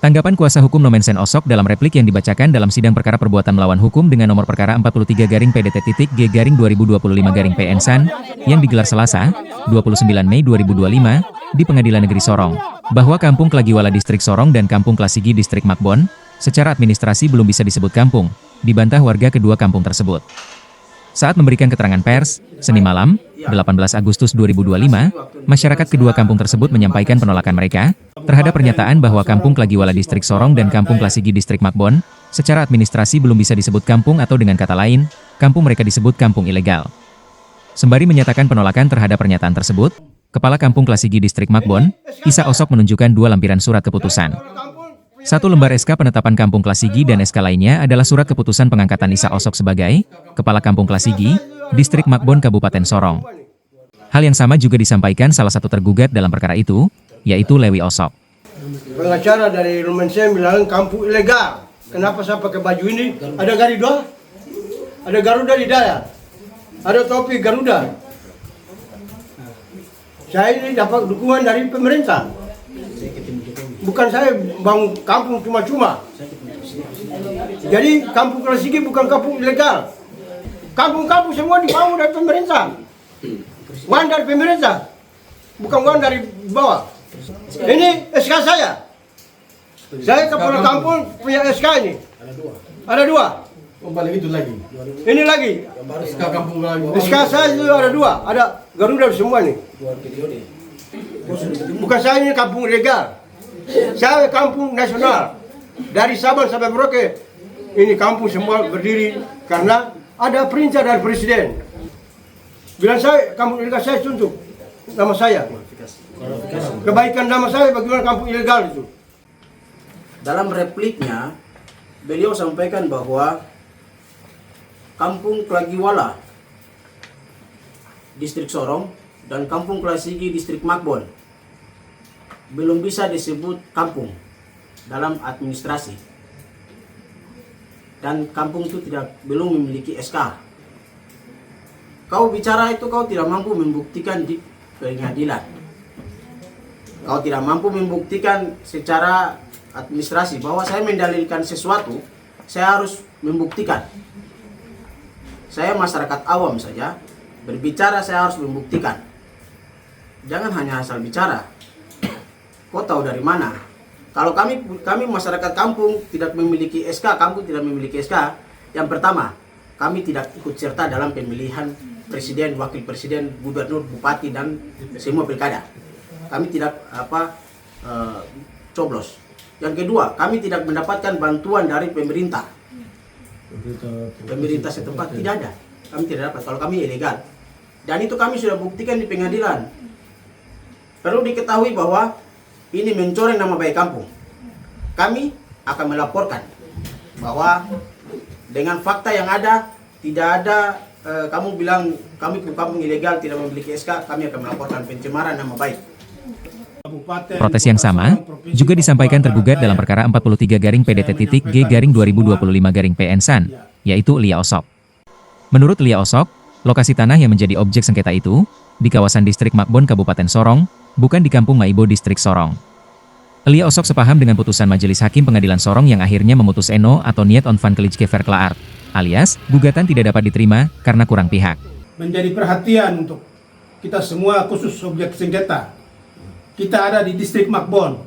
Tanggapan kuasa hukum Nomensen Osok dalam replik yang dibacakan dalam sidang perkara perbuatan melawan hukum dengan nomor perkara 43-PDT-G-2025-PN-SAN yang digelar Selasa, 29 Mei 2025, di Pengadilan Negeri Sorong, bahwa Kampung Klagiwala Distrik Sorong dan Kampung Klasigi Distrik Makbon, secara administrasi belum bisa disebut kampung, dibantah warga kedua kampung tersebut. Saat memberikan keterangan pers, Senin malam, 18 Agustus 2025, masyarakat kedua kampung tersebut menyampaikan penolakan mereka terhadap pernyataan bahwa Kampung Klagiwala Distrik Sorong dan Kampung Klasigi Distrik Makbon, secara administrasi belum bisa disebut kampung atau dengan kata lain, kampung mereka disebut kampung ilegal. Sembari menyatakan penolakan terhadap pernyataan tersebut, Kepala Kampung Klasigi Distrik Makbon, Isa Osok menunjukkan dua lampiran surat keputusan. Satu lembar SK penetapan Kampung Klasigi dan SK lainnya adalah surat keputusan pengangkatan Isa Osok sebagai Kepala Kampung Klasigi, Distrik Makbon Kabupaten Sorong. Hal yang sama juga disampaikan salah satu tergugat dalam perkara itu, yaitu Lewi Osok. Pengacara dari Nomensen bilang kampung ilegal. Kenapa saya pakai baju ini? Ada Garuda? Ada Garuda di dada. Ada topi Garuda. Saya ini dapat dukungan dari pemerintah. Bukan saya bangun kampung cuma-cuma. Jadi Kampung Klasigi bukan kampung ilegal. Kampung-kampung semua dibangun dari pemerintah. Uang dari pemerintah. Bukan uang dari bawah. Ini SK saya. Saya kepala kampung punya SK ini. Ada dua. Oh, balik itu lagi. Ini lagi. SK kampung lagi. SK saya itu ada dua. Ada Garuda semua nih. Bukan saya ini kampung ilegal. Saya kampung nasional. Dari Sabang sampai Merauke. Ini kampung semua berdiri karena ada perintah dari presiden. Bilang saya kampung ilegal, saya tunjuk nama saya. Kebaikan nama saya bagaimana kampung ilegal itu. Dalam repliknya, beliau sampaikan bahwa Kampung Klagiwala Distrik Sorong dan Kampung Klasigi Distrik Makbon belum bisa disebut kampung dalam administrasi. Dan kampung itu belum memiliki SK. Kau bicara itu kau tidak mampu membuktikan di pengadilan. Kau tidak mampu membuktikan secara administrasi bahwa saya mendalilkan sesuatu, saya harus membuktikan. Saya masyarakat awam saja, berbicara saya harus membuktikan. Jangan hanya asal bicara. Kau tahu dari mana? Kalau kami masyarakat kampung tidak memiliki SK, kampung tidak memiliki SK, yang pertama, kami tidak ikut serta dalam pemilihan presiden, wakil presiden, gubernur, bupati, dan semua pilkada. Kami tidak coblos. Yang kedua, kami tidak mendapatkan bantuan dari pemerintah. Pemerintah setempat tidak ada. Kami tidak dapat. Kalau kami ilegal. Dan itu kami sudah buktikan di pengadilan. Perlu diketahui bahwa ini mencoreng nama baik kampung. Kami akan melaporkan bahwa dengan fakta yang ada, tidak ada kamu bilang kami kampung ilegal tidak memiliki SK, kami akan melaporkan pencemaran nama baik. Protes yang sama juga disampaikan tergugat dalam perkara 43-PDT-G-2025-PN-SAN, yaitu Lia Osok. Menurut Lia Osok, lokasi tanah yang menjadi objek sengketa itu di kawasan Distrik Makbon Kabupaten Sorong, bukan di Kampung Maibo Distrik Sorong. Lia Osok sepaham dengan putusan Majelis Hakim Pengadilan Sorong yang akhirnya memutus eno atau niet onvan kelijke verklaard, alias gugatan tidak dapat diterima karena kurang pihak. Menjadi perhatian untuk kita semua khusus objek sengketa. Kita ada di Distrik Makbon,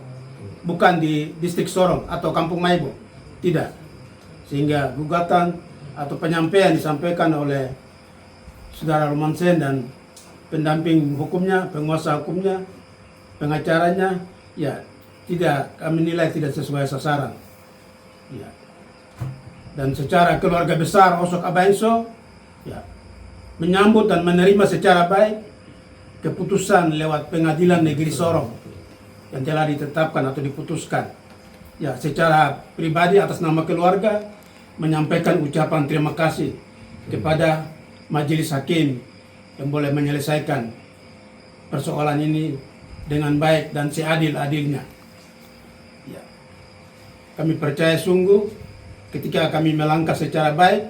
bukan di Distrik Sorong atau Kampung Maibo. Tidak. Sehingga gugatan atau penyampaian disampaikan oleh Saudara Nomensen dan pendamping hukumnya, penguasa hukumnya, pengacaranya, ya tidak, kami nilai tidak sesuai sasaran. Ya. Dan secara keluarga besar Osok Abainso, ya, menyambut dan menerima secara baik keputusan lewat Pengadilan Negeri Sorong yang telah ditetapkan atau diputuskan. Ya, secara pribadi atas nama keluarga menyampaikan ucapan terima kasih kepada Majelis Hakim yang boleh menyelesaikan persoalan ini dengan baik dan seadil-adilnya. Ya. Kami percaya sungguh ketika kami melangkah secara baik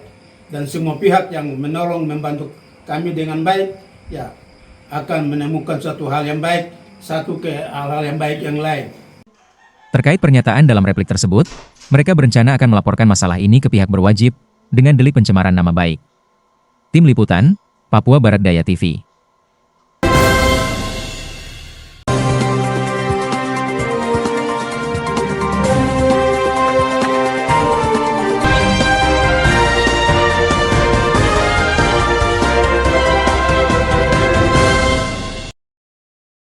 dan semua pihak yang menolong membantu kami dengan baik, ya akan menemukan suatu hal yang baik, satu ke hal-hal yang baik yang lain. Terkait pernyataan dalam replik tersebut, mereka berencana akan melaporkan masalah ini ke pihak berwajib dengan delik pencemaran nama baik. Tim Liputan, Papua Barat Daya TV.